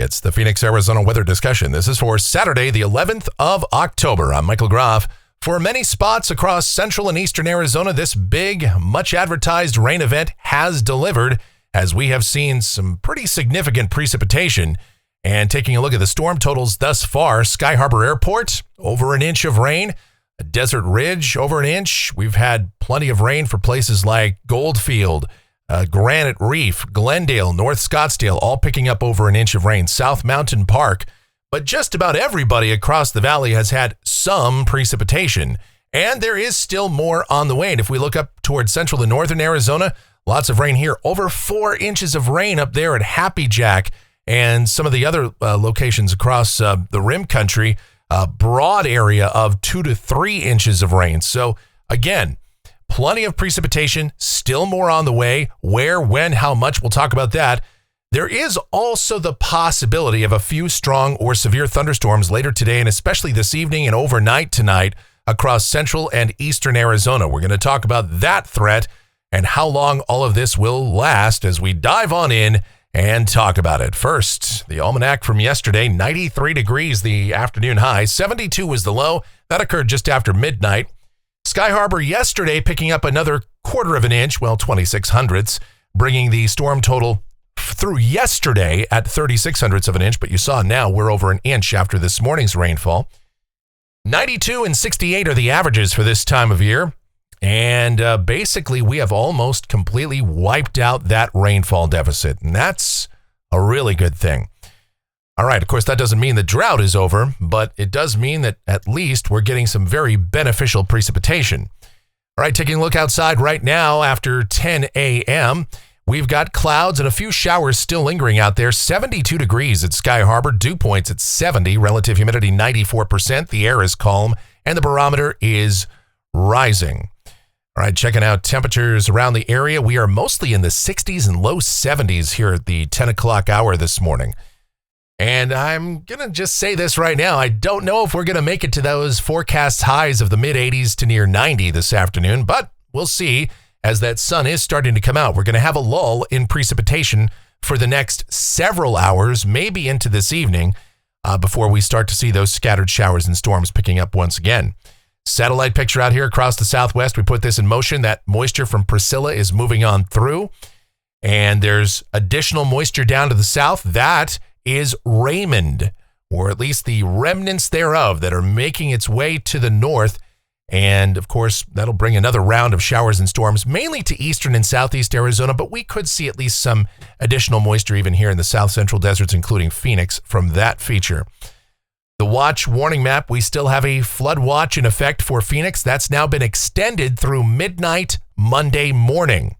It's the Phoenix, Arizona weather discussion. This is for Saturday, the 11th of October. I'm Michael Groff. For many spots across central and eastern Arizona, this big, much advertised rain event has delivered, as we have seen some pretty significant precipitation. And taking a look at the storm totals thus far, Sky Harbor Airport, over an inch of rain. Desert Ridge, over an inch. We've had plenty of rain for places like Goldfield, Granite Reef, Glendale, North Scottsdale, all picking up over an inch of rain. South Mountain Park. But just about everybody across the valley has had some precipitation. And there is still more on the way. And if we look up towards central and northern Arizona, lots of rain here. Over 4 inches of rain up there at Happy Jack and some of the other locations across the rim country. Broad area of 2 to 3 inches of rain. So again, plenty of precipitation, still more on the way. Where, when, how much, we'll talk about that. There is also the possibility of a few strong or severe thunderstorms later today, and especially this evening and overnight tonight across central and eastern Arizona. We're going to talk about that threat and how long all of this will last as we dive on in and talk about it. First, the almanac from yesterday, 93 degrees the afternoon high, 72 was the low. That occurred just after midnight. Sky Harbor yesterday picking up another 1/4 of an inch, 26 hundredths, bringing the storm total through yesterday at 36 hundredths of an inch, but you saw now we're over an inch after this morning's rainfall. 92 and 68 are the averages for this time of year. And basically, we have almost completely wiped out that rainfall deficit. And that's a really good thing. All right, of course, that doesn't mean the drought is over, but it does mean that at least we're getting some very beneficial precipitation. All right, taking a look outside right now after 10 a.m., we've got clouds and a few showers still lingering out there. 72 degrees at Sky Harbor, dew points at 70, relative humidity 94%. The air is calm, and the barometer is rising. All right, checking out temperatures around the area. We are mostly in the 60s and low 70s here at the 10 o'clock hour this morning. And I'm going to just say this right now. I don't know if we're going to make it to those forecast highs of the mid 80s to near 90 this afternoon, but we'll see as that sun is starting to come out. We're going to have a lull in precipitation for the next several hours, maybe into this evening, before we start to see those scattered showers and storms picking up once again. Satellite picture out here across the southwest. We put this in motion. That moisture from Priscilla is moving on through. And there's additional moisture down to the south. That is Raymond, or at least the remnants thereof that are making its way to the north. And of course, that'll bring another round of showers and storms, mainly to eastern and southeast Arizona. But we could see at least some additional moisture even here in the south central deserts, including Phoenix, from that feature. The watch warning map, we still have a flood watch in effect for Phoenix. That's now been extended through midnight Monday morning.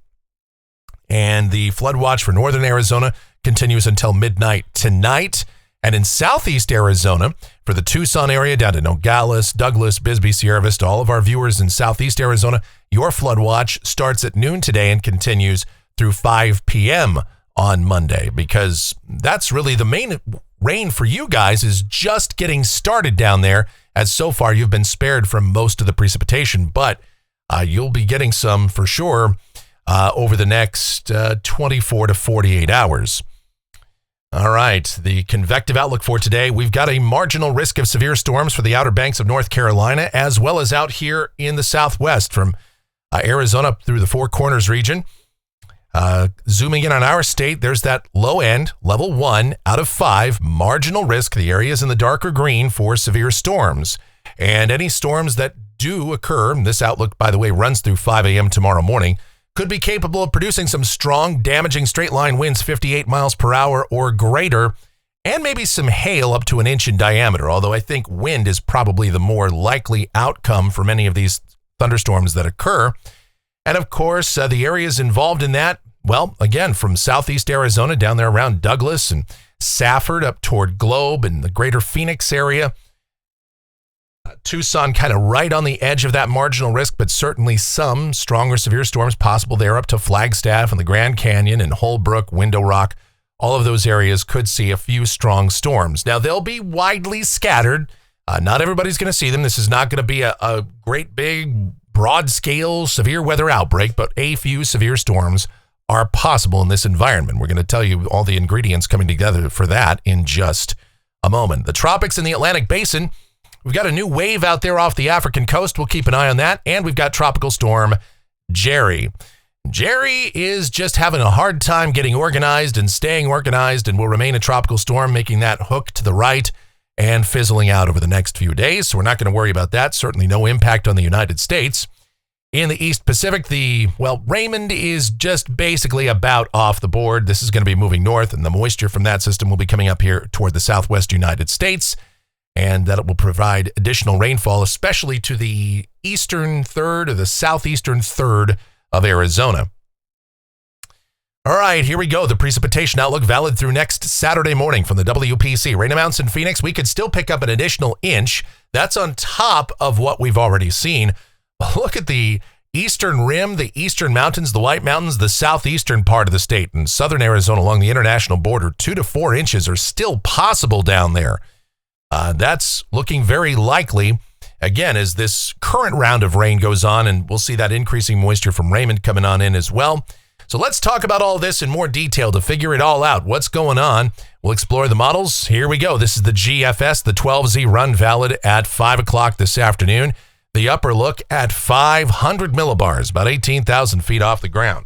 And the flood watch for northern Arizona continues until midnight tonight. And in southeast Arizona, for the Tucson area down to Nogales, Douglas, Bisbee, Sierra Vista, all of our viewers in southeast Arizona, your flood watch starts at noon today and continues through 5 p.m. on Monday, because that's really the main rain for you guys is just getting started down there, as so far you've been spared from most of the precipitation, but you'll be getting some for sure over the next 24 to 48 hours. All right, the convective outlook for today, we've got a marginal risk of severe storms for the Outer Banks of North Carolina, as well as out here in the southwest from Arizona up through the Four Corners region. Zooming in on our state, there's that low end, level 1 out of 5, marginal risk. The area is in the darker green for severe storms. And any storms that do occur, this outlook, by the way, runs through 5 a.m. tomorrow morning, could be capable of producing some strong, damaging straight line winds 58 miles per hour or greater, and maybe some hail up to an inch in diameter, although I think wind is probably the more likely outcome for many of these thunderstorms that occur. And of course, the areas involved in that, well, again, from southeast Arizona down there around Douglas and Safford up toward Globe and the greater Phoenix area. Tucson kind of right on the edge of that marginal risk, but certainly some strong or severe storms possible there up to Flagstaff and the Grand Canyon and Holbrook, Window Rock. All of those areas could see a few strong storms. Now, they'll be widely scattered. Not everybody's going to see them. This is not going to be a great big broad scale severe weather outbreak, but a few severe storms are possible in this environment. We're going to tell you all the ingredients coming together for that in just a moment. The tropics and the Atlantic Basin, we've got a new wave out there off the African coast. We'll keep an eye on that. And we've got tropical storm Jerry. Jerry is just having a hard time getting organized and staying organized and will remain a tropical storm, making that hook to the right and fizzling out over the next few days. So we're not going to worry about that. Certainly no impact on the United States. In the East Pacific, Raymond is just basically about off the board. This is going to be moving north, and the moisture from that system will be coming up here toward the southwest United States, and that will provide additional rainfall, especially to the eastern third or the southeastern third of Arizona. All right, here we go. The precipitation outlook valid through next Saturday morning from the WPC. Rain amounts in Phoenix, we could still pick up an additional inch. That's on top of what we've already seen. Look at the eastern rim, the eastern mountains, the White Mountains, the southeastern part of the state, and southern Arizona along the international border. 2 to 4 inches are still possible down there. That's looking very likely, again, as this current round of rain goes on, and we'll see that increasing moisture from Raymond coming on in as well. So let's talk about all this in more detail to figure it all out. What's going on? We'll explore the models. Here we go. This is the GFS, the 12Z run valid at 5 o'clock this afternoon. The upper look at 500 millibars, about 18,000 feet off the ground.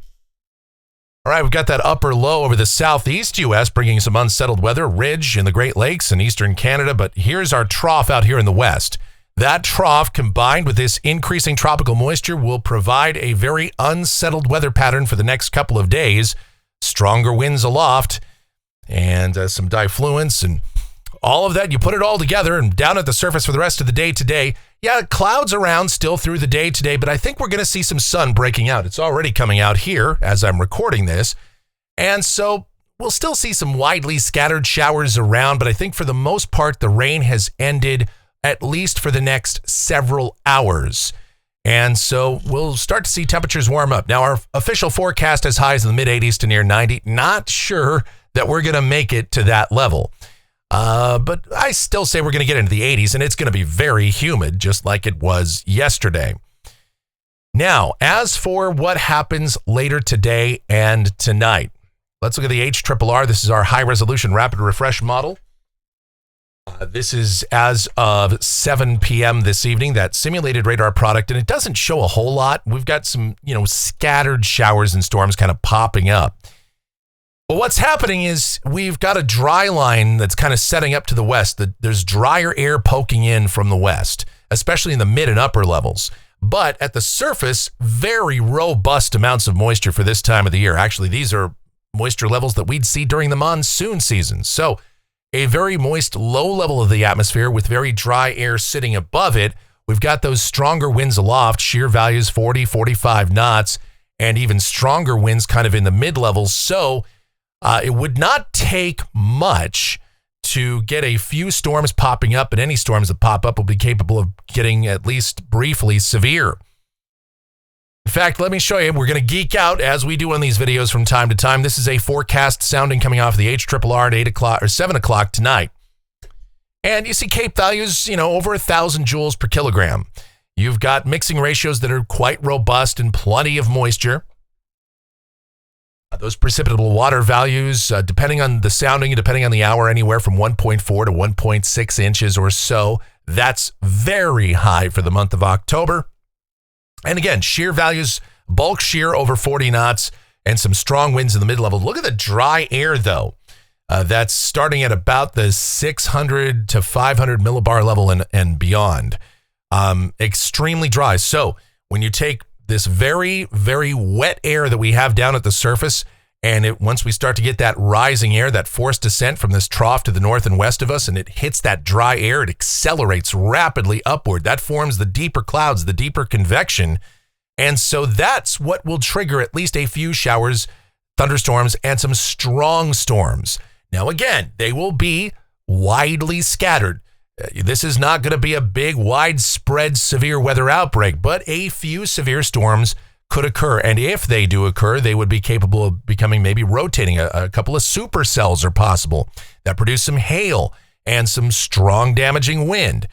All right, we've got that upper low over the southeast U.S., bringing some unsettled weather, ridge in the Great Lakes and eastern Canada. But here's our trough out here in the west. That trough, combined with this increasing tropical moisture, will provide a very unsettled weather pattern for the next couple of days. Stronger winds aloft and some diffluence and all of that. You put it all together and down at the surface for the rest of the day today. Yeah, clouds around still through the day today, but I think we're going to see some sun breaking out. It's already coming out here as I'm recording this. And so we'll still see some widely scattered showers around, but I think for the most part, the rain has ended at least for the next several hours. And so we'll start to see temperatures warm up. Now, our official forecast has highs in the mid 80s to near 90. Not sure that we're going to make it to that level. But I still say we're going to get into the 80s, and it's going to be very humid, just like it was yesterday. Now, as for what happens later today and tonight, let's look at the HRRR. This is our high-resolution rapid refresh model. This is as of 7 p.m. this evening, that simulated radar product, and it doesn't show a whole lot. We've got some, scattered showers and storms kind of popping up. But what's happening is we've got a dry line that's kind of setting up to the west. There's drier air poking in from the west, especially in the mid and upper levels. But at the surface, very robust amounts of moisture for this time of the year. Actually, these are moisture levels that we'd see during the monsoon season. So a very moist low level of the atmosphere with very dry air sitting above it. We've got those stronger winds aloft, shear values 40, 45 knots, and even stronger winds kind of in the mid levels. So it would not take much to get a few storms popping up, and any storms that pop up will be capable of getting at least briefly severe. In fact, let me show you. We're going to geek out as we do on these videos from time to time. This is a forecast sounding coming off the HRRR at 8 o'clock or 7 o'clock tonight. And you see CAPE values, over 1,000 joules per kilogram. You've got mixing ratios that are quite robust and plenty of moisture. Those precipitable water values, depending on the sounding, depending on the hour, anywhere from 1.4 to 1.6 inches or so. That's very high for the month of October. And again, shear values, bulk shear over 40 knots, and some strong winds in the mid-level. Look at the dry air, though. That's starting at about the 600 to 500 millibar level and beyond. Extremely dry. So when you take this very, very wet air that we have down at the surface, and once we start to get that rising air, that forced descent from this trough to the north and west of us, and it hits that dry air, it accelerates rapidly upward. That forms the deeper clouds, the deeper convection. And so that's what will trigger at least a few showers, thunderstorms, and some strong storms. Now, again, they will be widely scattered. This is not going to be a big, widespread, severe weather outbreak, but a few severe storms could occur. And if they do occur, they would be capable of becoming maybe rotating. A couple of supercells are possible that produce some hail and some strong damaging wind.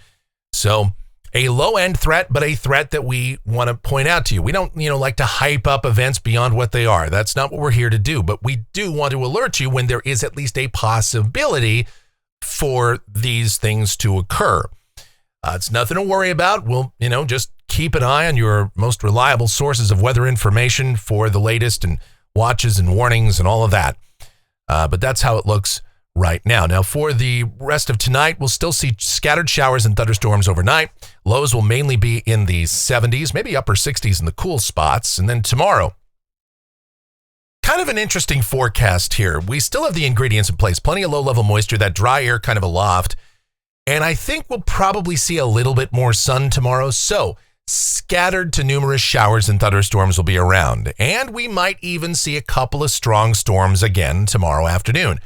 So A low-end threat, but a threat that we want to point out to you. We don't, like to hype up events beyond what they are. That's not what we're here to do. But we do want to alert you when there is at least a possibility for these things to occur. It's nothing to worry about. We'll, just keep an eye on your most reliable sources of weather information for the latest and watches and warnings and all of that. But that's how it looks right now. Now, for the rest of tonight, we'll still see scattered showers and thunderstorms overnight. Lows will mainly be in the 70s, maybe upper 60s in the cool spots. And then tomorrow, kind of an interesting forecast here. We still have the ingredients in place. Plenty of low-level moisture, that dry air kind of aloft. And I think we'll probably see a little bit more sun tomorrow. So scattered to numerous showers and thunderstorms will be around. And we might even see a couple of strong storms again tomorrow afternoon.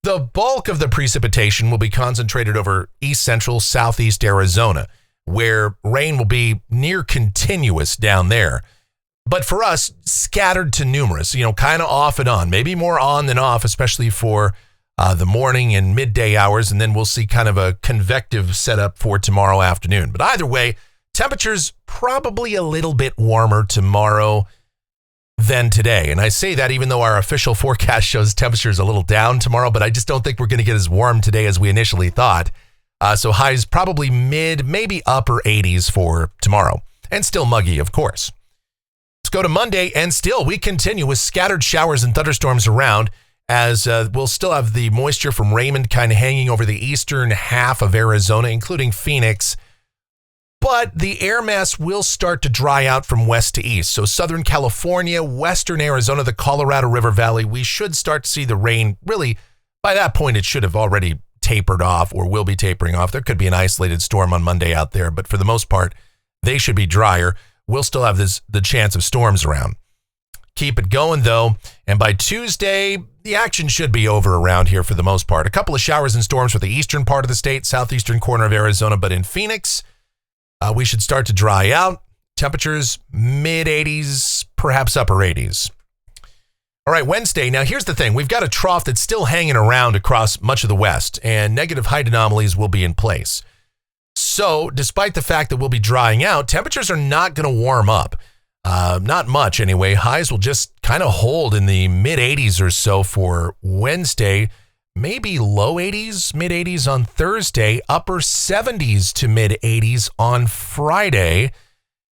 The bulk of the precipitation will be concentrated over east central, southeast Arizona, where rain will be near continuous down there. But for us, scattered to numerous, kind of off and on, maybe more on than off, especially for the morning and midday hours. And then we'll see kind of a convective setup for tomorrow afternoon. But either way, temperatures probably a little bit warmer tomorrow than today. And I say that even though our official forecast shows temperatures a little down tomorrow, but I just don't think we're going to get as warm today as we initially thought. So highs probably mid, maybe upper 80s for tomorrow. And still muggy, of course. Let's go to Monday, and still we continue with scattered showers and thunderstorms around, as we'll still have the moisture from Raymond kind of hanging over the eastern half of Arizona, including Phoenix. But the air mass will start to dry out from west to east. So Southern California, Western Arizona, the Colorado River Valley, we should start to see the rain. Really, by that point, it should have already tapered off or will be tapering off. There could be an isolated storm on Monday out there, but for the most part, they should be drier. We'll still have the chance of storms around. Keep it going, though, and by Tuesday, the action should be over around here for the most part. A couple of showers and storms for the eastern part of the state, southeastern corner of Arizona, but in Phoenix, we should start to dry out. Temperatures mid-80s, perhaps upper 80s. All right, Wednesday. Now, here's the thing. We've got a trough that's still hanging around across much of the west, and negative height anomalies will be in place. So, despite the fact that we'll be drying out, temperatures are not going to warm up. Not much, anyway. Highs will just kind of hold in the mid-80s or so for Wednesday. Maybe low 80s, mid-80s on Thursday, upper 70s to mid-80s on Friday.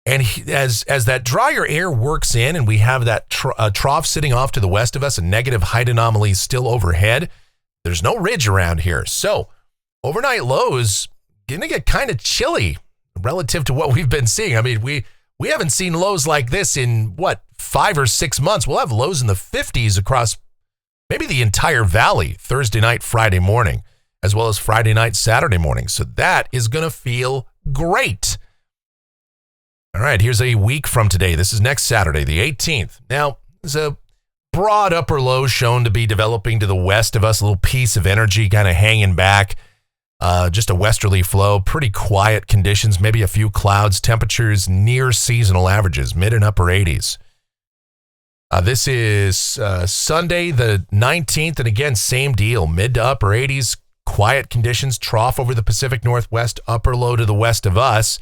And as that drier air works in and we have that trough sitting off to the west of us and negative height anomalies still overhead, there's no ridge around here. So overnight lows going to get kind of chilly relative to what we've been seeing. I mean, we haven't seen lows like this in, 5 or 6 months. We'll have lows in the 50s across maybe the entire valley Thursday night, Friday morning, as well as Friday night, Saturday morning. So that is going to feel great. All right, here's a week from today. This is next Saturday, the 18th. Now, there's a broad upper low shown to be developing to the west of us, a little piece of energy kind of hanging back. Just a westerly flow, pretty quiet conditions, maybe a few clouds, temperatures near seasonal averages, mid and upper 80s. This is Sunday, the 19th, and again, same deal, mid to upper 80s, quiet conditions, trough over the Pacific Northwest, upper low to the west of us.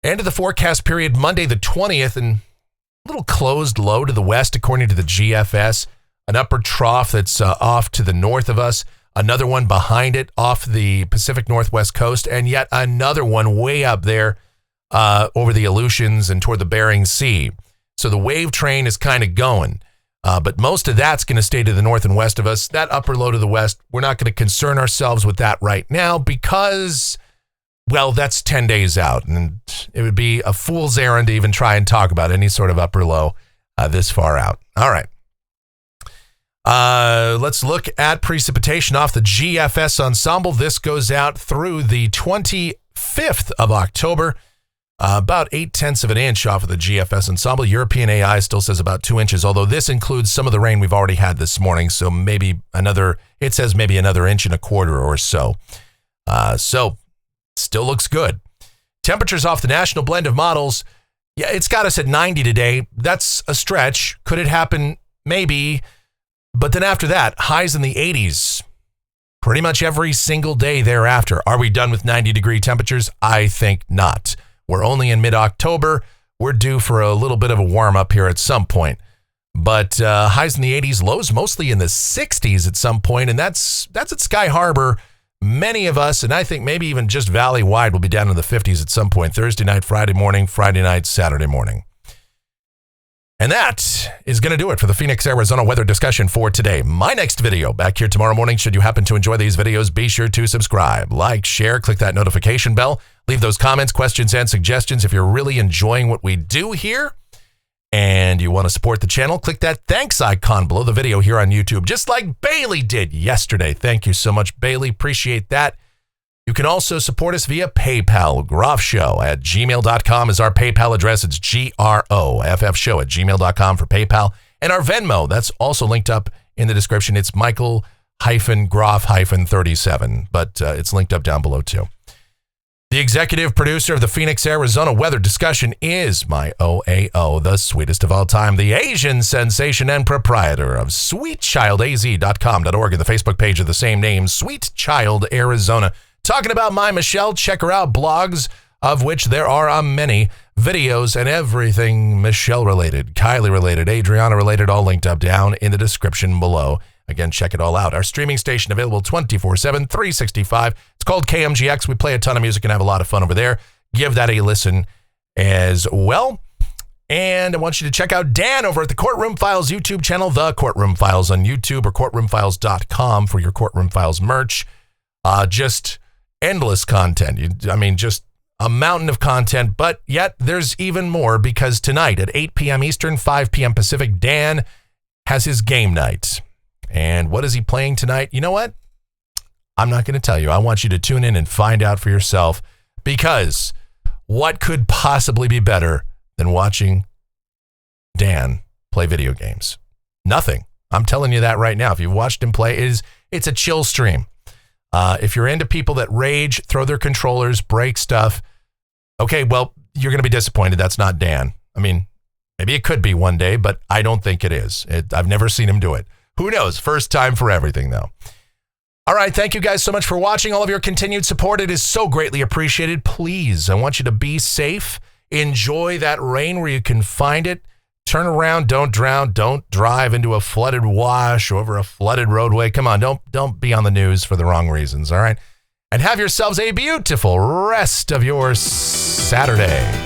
End of the forecast period, Monday the 20th, and a little closed low to the west, according to the GFS, an upper trough that's off to the north of us, another one behind it off the Pacific Northwest coast, and yet another one way up there over the Aleutians and toward the Bering Sea. So the wave train is kind of going, but most of that's going to stay to the north and west of us. That upper low to the west, we're not going to concern ourselves with that right now because, well, that's 10 days out, and it would be a fool's errand to even try and talk about any sort of upper low this far out. All right. Let's look at precipitation off the GFS ensemble. This goes out through the 25th of October. About 0.8 of an inch off of the GFS ensemble. European AI still says about 2 inches, although this includes some of the rain we've already had this morning. So it says maybe another 1.25 inches or so. So still looks good. Temperatures off the national blend of models. Yeah, it's got us at 90 today. That's a stretch. Could it happen? Maybe. But then after that, highs in the 80s. pretty much every single day thereafter. Are we done with 90-degree temperatures? I think not. We're only in mid-October. We're due for a little bit of a warm-up here at some point. But highs in the 80s, lows mostly in the 60s at some point, and that's at Sky Harbor. Many of us, and I think maybe even just valley-wide, will be down in the 50s at some point. Thursday night, Friday morning, Friday night, Saturday morning. And that is going to do it for the Phoenix, Arizona weather discussion for today. My next video back here tomorrow morning. Should you happen to enjoy these videos, be sure to subscribe, like, share, click that notification bell. Leave those comments, questions, and suggestions if you're really enjoying what we do here. And you want to support the channel, click that thanks icon below the video here on YouTube, just like Bailey did yesterday. Thank you so much, Bailey. Appreciate that. You can also support us via PayPal. GroffShow@gmail.com is our PayPal address. It's GROFFshow@gmail.com for PayPal. And our Venmo, that's also linked up in the description. It's Michael-Groff-37, but it's linked up down below too. The executive producer of the Phoenix, Arizona weather discussion is my OAO, the sweetest of all time, the Asian sensation and proprietor of sweetchildaz.com.org and the Facebook page of the same name, Sweet Child Arizona. Talking about my Michelle, check her out, blogs, of which there are many, videos and everything Michelle related, Kylie related, Adriana related, all linked up down in the description below. Again, check it all out. Our streaming station available 24/7, 365. It's called KMGX. We play a ton of music and have a lot of fun over there. Give that a listen as well. And I want you to check out Dan over at the Courtroom Files YouTube channel, The Courtroom Files on YouTube, or courtroomfiles.com for your Courtroom Files merch. Just endless content. Just a mountain of content, but yet there's even more because tonight at 8 p.m. Eastern, 5 p.m. Pacific, Dan has his game night. And what is he playing tonight? You know what? I'm not going to tell you. I want you to tune in and find out for yourself, because what could possibly be better than watching Dan play video games? Nothing. I'm telling you that right now. If you've watched him play, it's a chill stream. If you're into people that rage, throw their controllers, break stuff, okay, well, you're going to be disappointed. That's not Dan. Maybe it could be one day, but I don't think it is. I've never seen him do it. Who knows? First time for everything, though. All right, thank you guys so much for watching. All of your continued support, it is so greatly appreciated. Please, I want you to be safe. Enjoy that rain where you can find it. Turn around, don't drown, don't drive into a flooded wash over a flooded roadway. Come on, don't be on the news for the wrong reasons, all right? And have yourselves a beautiful rest of your Saturday.